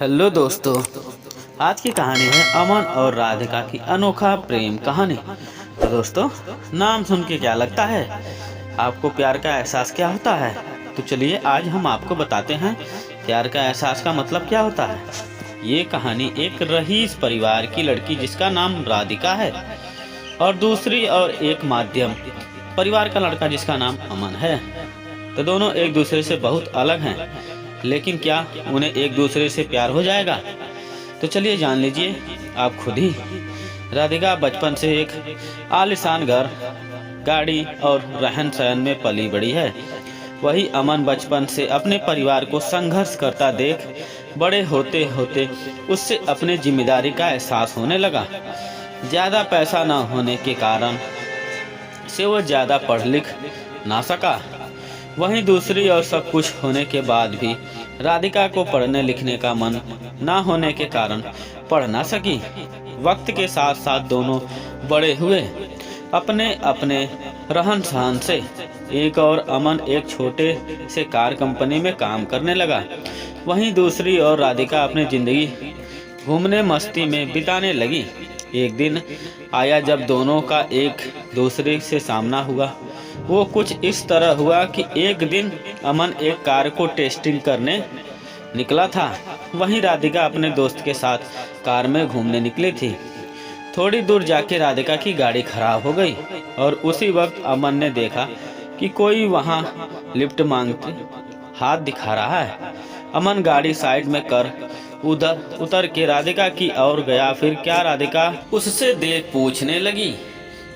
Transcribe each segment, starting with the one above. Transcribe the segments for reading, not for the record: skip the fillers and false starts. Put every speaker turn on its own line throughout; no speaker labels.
Hello दोस्तों, आज की कहानी है अमन और राधिका की अनोखा प्रेम कहानी। तो दोस्तों, नाम सुन के क्या लगता है? आपको प्यार का एहसास क्या होता है? तो चलिए आज हम आपको बताते हैं प्यार का एहसास का मतलब क्या होता है। ये कहानी एक रईस परिवार की लड़की जिसका नाम राधिका है और दूसरी और एक माध्यम परिवार का लड़का जिसका नाम अमन है। तो दोनों एक दूसरे से बहुत अलग हैं, लेकिन क्या उन्हें एक दूसरे से प्यार हो जाएगा? तो चलिए जान लीजिए आप खुद ही। राधिका बचपन से एक आलीशान घर, गाड़ी और रहन सहन में पली बड़ी है। वही अमन बचपन से अपने परिवार को संघर्ष करता देख बड़े होते होते उससे अपने जिम्मेदारी का एहसास होने लगा। ज़्यादा पैसा न होने के कारण से वो ज़्यादा पढ़ लिख ना सका। वहीं दूसरी और सब कुछ होने के बाद भी राधिका को पढ़ने लिखने का मन ना होने के कारण पढ़ ना सकी। वक्त के साथ साथ दोनों बड़े हुए, अपने अपने रहन सहन से। एक और अमन एक छोटे से कार कंपनी में काम करने लगा। वहीं दूसरी और राधिका अपनी जिंदगी घूमने मस्ती में बिताने लगी। एक दिन आया जब दोनों का एक दूसरे से सामना हुआ। वो कुछ इस तरह हुआ कि एक दिन अमन एक कार को टेस्टिंग करने निकला था। वहीं राधिका अपने दोस्त के साथ कार में घूमने निकली थी। थोड़ी दूर जाके राधिका की गाड़ी खराब हो गई और उसी वक्त अमन ने देखा कि कोई वहां लिफ्ट मांगते हाथ दिखा रहा है। अमन गाड़ी साइड में कर उधर उतर के राधिका की ओर गया। फिर क्या राधिका उससे देख पूछने लगी,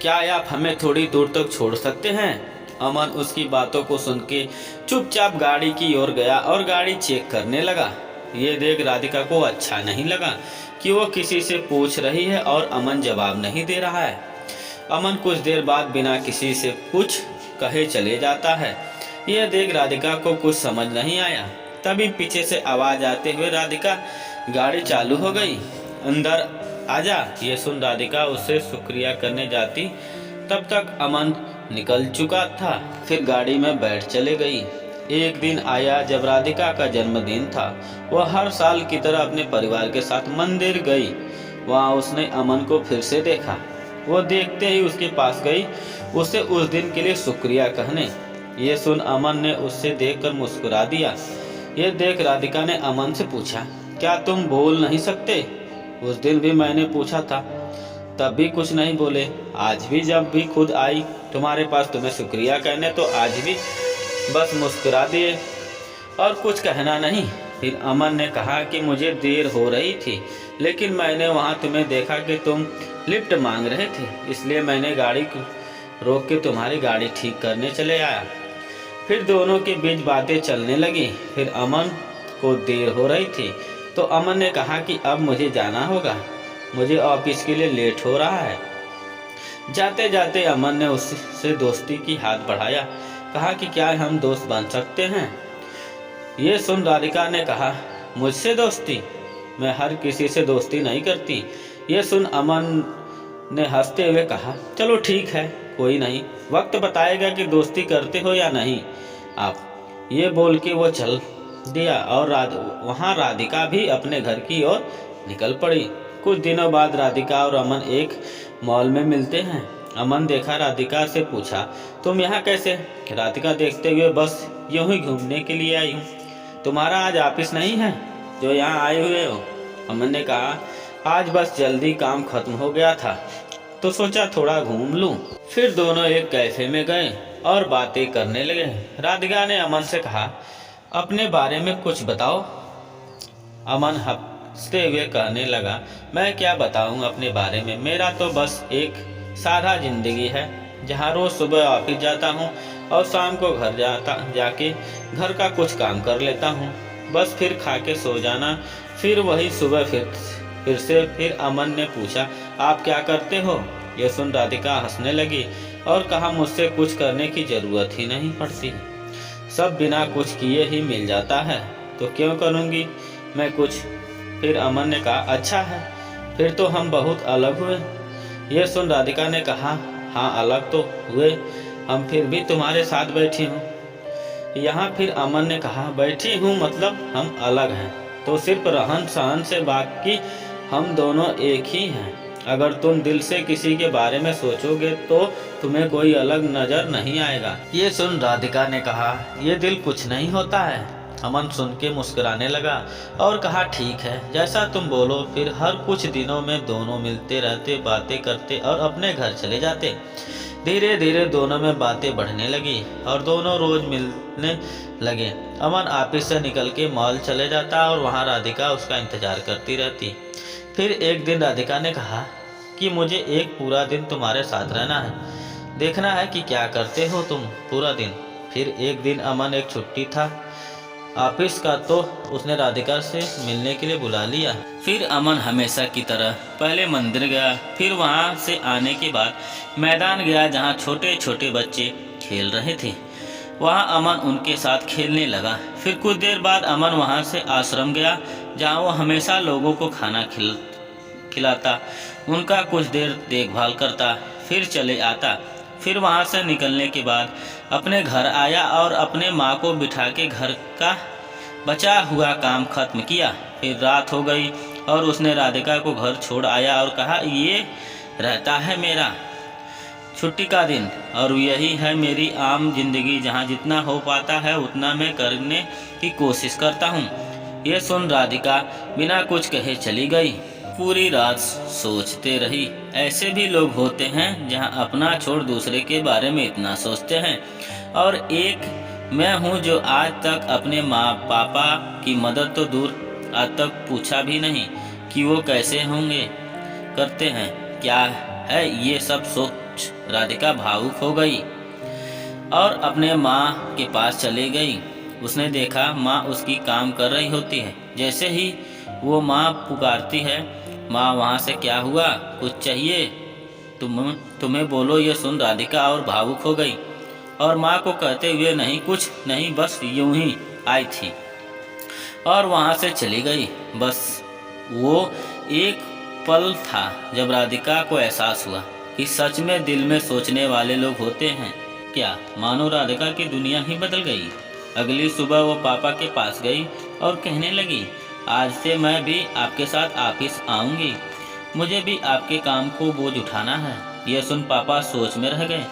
क्या आप हमें थोड़ी दूर तक छोड़ सकते हैं? अमन उसकी बातों को सुन के चुपचाप गाड़ी की ओर गया और गाड़ी चेक करने लगा। ये देख राधिका को अच्छा नहीं लगा कि वो किसी से पूछ रही है और अमन जवाब नहीं दे रहा है। अमन कुछ देर बाद बिना किसी से कुछ कहे चले जाता है। यह देख राधिका को कुछ समझ नहीं आया। तभी पीछे से आवाज आते हुए राधिका गाड़ी चालू हो गई। अंदर आजा, ये सुन राधिका उससे शुक्रिया करने जाती, तब तक अमन निकल चुका था। फिर गाड़ी में बैठ चले गई। एक दिन आया जब राधिका का जन्मदिन था। वह हर साल की तरह अपने परिवार के साथ मंदिर गई। वहाँ उसने अमन को फिर से देखा। वो देखते ही उसके पास गई, उसे उस दिन के लिए शुक्रिया कहने। ये सुन अमन ने उससे देखकर मुस्कुरा दिया। ये देख राधिका ने अमन से पूछा, क्या तुम बोल नहीं सकते? उस दिन भी मैंने पूछा था, तब भी कुछ नहीं बोले। आज भी जब भी खुद आई तुम्हारे पास तुम्हें शुक्रिया कहने, तो आज भी बस मुस्कुरा दिए और कुछ कहना नहीं। फिर अमन ने कहा कि मुझे देर हो रही थी, लेकिन मैंने वहाँ तुम्हें देखा कि तुम लिफ्ट मांग रहे थे, इसलिए मैंने गाड़ी को रोक के तुम्हारी गाड़ी ठीक करने चले आया। फिर दोनों के बीच बातें चलने लगी। फिर अमन को देर हो रही थी तो अमन ने कहा कि अब मुझे जाना होगा, मुझे ऑफिस के लिए लेट हो रहा है। जाते जाते अमन ने उससे दोस्ती की हाथ बढ़ाया, कहा कि क्या हम दोस्त बन सकते हैं? ये सुन राधिका ने कहा, मुझसे दोस्ती? मैं हर किसी से दोस्ती नहीं करती। ये सुन अमन ने हंसते हुए कहा, चलो ठीक है, कोई नहीं, वक्त बताएगा कि दोस्ती करते हो या नहीं आप। ये बोल के वो चल दिया और वहाँ राधिका भी अपने घर की ओर निकल पड़ी। कुछ दिनों बाद राधिका और अमन एक मॉल में मिलते हैं। अमन देखा राधिका से पूछा, तुम यहाँ कैसे? राधिका देखते हुए, बस यूं ही घूमने के लिए आई हूँ। तुम्हारा आज ऑफिस नहीं है जो यहाँ आए हुए हो? अमन ने कहा, आज बस जल्दी काम खत्म हो गया था तो सोचा थोड़ा घूम लूँ। फिर दोनों एक कैफे में गए और बातें करने लगे। राधिका ने अमन से कहा, अपने बारे में कुछ बताओ। अमन हंसते हुए कहने लगा, मैं क्या बताऊं अपने बारे में, मेरा तो बस एक सादा जिंदगी है, जहां रोज सुबह ऑफिस जाता हूं और शाम को घर जाके घर का कुछ काम कर लेता हूं, बस फिर खा के सो जाना, फिर वही सुबह फिर से। फिर अमन ने पूछा, आप क्या करते हो? ये सुन राधिका हंसने लगी और कहा, मुझसे कुछ करने की जरूरत ही नहीं पड़ती, सब बिना कुछ किए ही मिल जाता है, तो क्यों करूँगी मैं कुछ? फिर अमन ने कहा, अच्छा है, फिर तो हम बहुत अलग हुए। ये सुन राधिका ने कहा, हाँ अलग तो हुए, हम फिर भी तुम्हारे साथ बैठी हूँ यहाँ। फिर अमन ने कहा, बैठी हूँ मतलब हम अलग हैं, तो सिर्फ रहन सहन से बाकी हम दोनों एक ही हैं। अगर तुम दिल से किसी के बारे में सोचोगे तो तुम्हें कोई अलग नजर नहीं आएगा। ये सुन राधिका ने कहा, ये दिल कुछ नहीं होता है। अमन सुन के मुस्कुराने लगा और कहा, ठीक है, जैसा तुम बोलो। फिर हर कुछ दिनों में दोनों मिलते रहते, बातें करते और अपने घर चले जाते। धीरे धीरे दोनों में बातें बढ़ने लगी और दोनों रोज मिलने लगे। अमन ऑफिस से निकल के मॉल चले जाता और वहाँ राधिका उसका इंतजार करती रहती। फिर एक दिन राधिका ने कहा कि मुझे एक पूरा दिन तुम्हारे साथ रहना है, देखना है कि क्या करते हो तुम पूरा दिन। फिर एक दिन अमन एक छुट्टी था ऑफिस का, तो उसने राधिका से मिलने के लिए बुला लिया। फिर अमन हमेशा की तरह पहले मंदिर गया, फिर वहां से आने के बाद मैदान गया जहां छोटे छोटे बच्चे खेल रहे थे। वहां अमन उनके साथ खेलने लगा। फिर कुछ देर बाद अमन वहां से आश्रम गया जहां वो हमेशा लोगों को खाना खिलाता, उनका कुछ देर देखभाल करता, फिर चले आता। फिर वहाँ से निकलने के बाद अपने घर आया और अपने माँ को बिठा के घर का बचा हुआ काम खत्म किया। फिर रात हो गई और उसने राधिका को घर छोड़ आया और कहा, ये रहता है मेरा छुट्टी का दिन और यही है मेरी आम जिंदगी, जहाँ जितना हो पाता है उतना मैं करने की कोशिश करता हूँ। ये सुन राधिका बिना कुछ कहे चली गई। पूरी रात सोचते रही। ऐसे भी लोग होते हैं जहां अपना छोड़ दूसरे के बारे में इतना सोचते हैं। और एक मैं हूं जो आज तक अपने माँ पापा की मदद तो दूर आज तक पूछा भी नहीं कि वो कैसे होंगे, करते हैं क्या है। ये सब सोच राधिका भावुक हो गई और अपने माँ के पास चली गई। उसने देखा माँ उसकी काम कर रही होती है। जैसे ही वो माँ पुकारती है, माँ वहाँ से, क्या हुआ, कुछ चाहिए, तुम्हें बोलो। ये सुन राधिका और भावुक हो गई और माँ को कहते हुए, नहीं कुछ नहीं, बस यूं ही आई थी और वहाँ से चली गई। बस वो एक पल था जब राधिका को एहसास हुआ कि सच में दिल में सोचने वाले लोग होते हैं क्या। मानो राधिका की दुनिया ही बदल गई। अगली सुबह वो पापा के पास गई और कहने लगी, आज से मैं भी आपके साथ ऑफिस आऊंगी, मुझे भी आपके काम को बोझ उठाना है। यह सुन पापा सोच में रह गए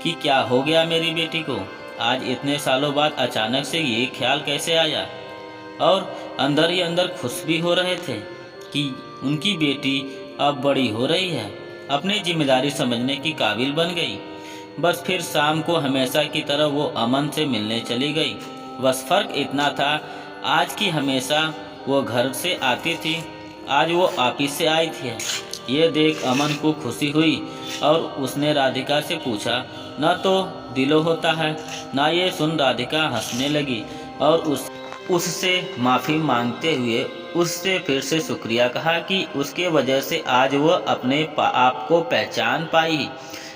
कि क्या हो गया मेरी बेटी को, आज इतने सालों बाद अचानक से ये ख्याल कैसे आया। और अंदर ही अंदर खुश भी हो रहे थे कि उनकी बेटी अब बड़ी हो रही है, अपनी जिम्मेदारी समझने की काबिल बन गई। बस फिर शाम को हमेशा की तरह वो अमन से मिलने चली गई। बस फर्क इतना था, आज की हमेशा वो घर से आती थी, आज वो ऑफिस से आई थी। ये देख अमन को खुशी हुई और उसने राधिका से पूछा, न तो दिलो होता है ना। ये सुन राधिका हंसने लगी और उससे माफ़ी मांगते हुए उससे फिर से शुक्रिया कहा कि उसके वजह से आज वो अपने आप को पहचान पाई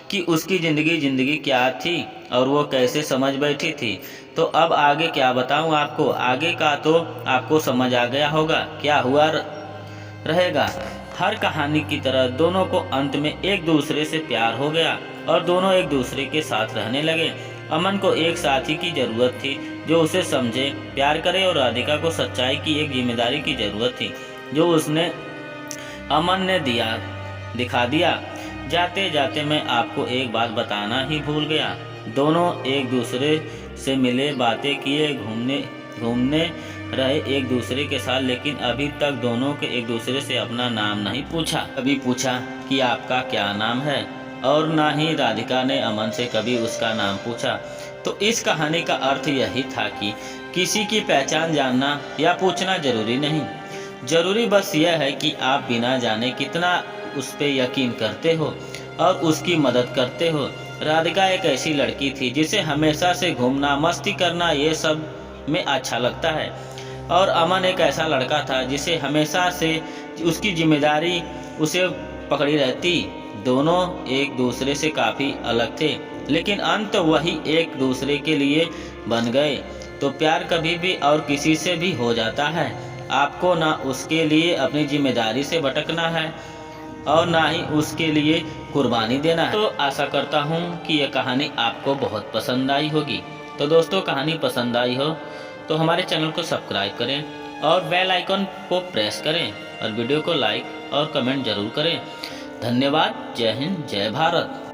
कि उसकी ज़िंदगी क्या थी और वो कैसे समझ बैठी थी। तो अब आगे क्या बताऊं आपको, आगे का तो आपको समझ आ गया होगा क्या हुआ रहेगा। हर कहानी की तरह दोनों को अंत में एक दूसरे से प्यार हो गया और दोनों एक दूसरे के साथ रहने लगे। अमन को एक साथी की ज़रूरत थी जो उसे समझे, प्यार करे, और राधिका को सच्चाई की एक जिम्मेदारी की ज़रूरत थी जो उसने अमन ने दिखा दिया। जाते जाते मैं आपको एक बात बताना ही भूल गया। दोनों एक दूसरे से मिले, बातें किए, घूमने रहे एक दूसरे के साथ, लेकिन अभी तक दोनों के एक दूसरे से अपना नाम नहीं पूछा। कभी पूछा कि आपका क्या नाम है, और ना ही राधिका ने अमन से कभी उसका नाम पूछा। तो इस कहानी का अर्थ यही था कि किसी की पहचान जानना या पूछना जरूरी नहीं, जरूरी बस यह है कि आप बिना जाने कितना उस पर यकीन करते हो और उसकी मदद करते हो। राधिका एक ऐसी लड़की थी जिसे हमेशा से घूमना, मस्ती करना, ये सब में अच्छा लगता है, और अमन एक ऐसा लड़का था जिसे हमेशा से उसकी जिम्मेदारी उसे पकड़ी रहती। दोनों एक दूसरे से काफ़ी अलग थे, लेकिन अंत वही एक दूसरे के लिए बन गए। तो प्यार कभी भी और किसी से भी हो जाता है। आपको ना उसके लिए अपनी जिम्मेदारी से भटकना है और ना ही उसके लिए कुर्बानी देना है। तो आशा करता हूँ कि यह कहानी आपको बहुत पसंद आई होगी। तो दोस्तों, कहानी पसंद आई हो तो हमारे चैनल को सब्सक्राइब करें और बेल आइकन को प्रेस करें और वीडियो को लाइक और कमेंट जरूर करें। धन्यवाद। जय हिंद, जय भारत।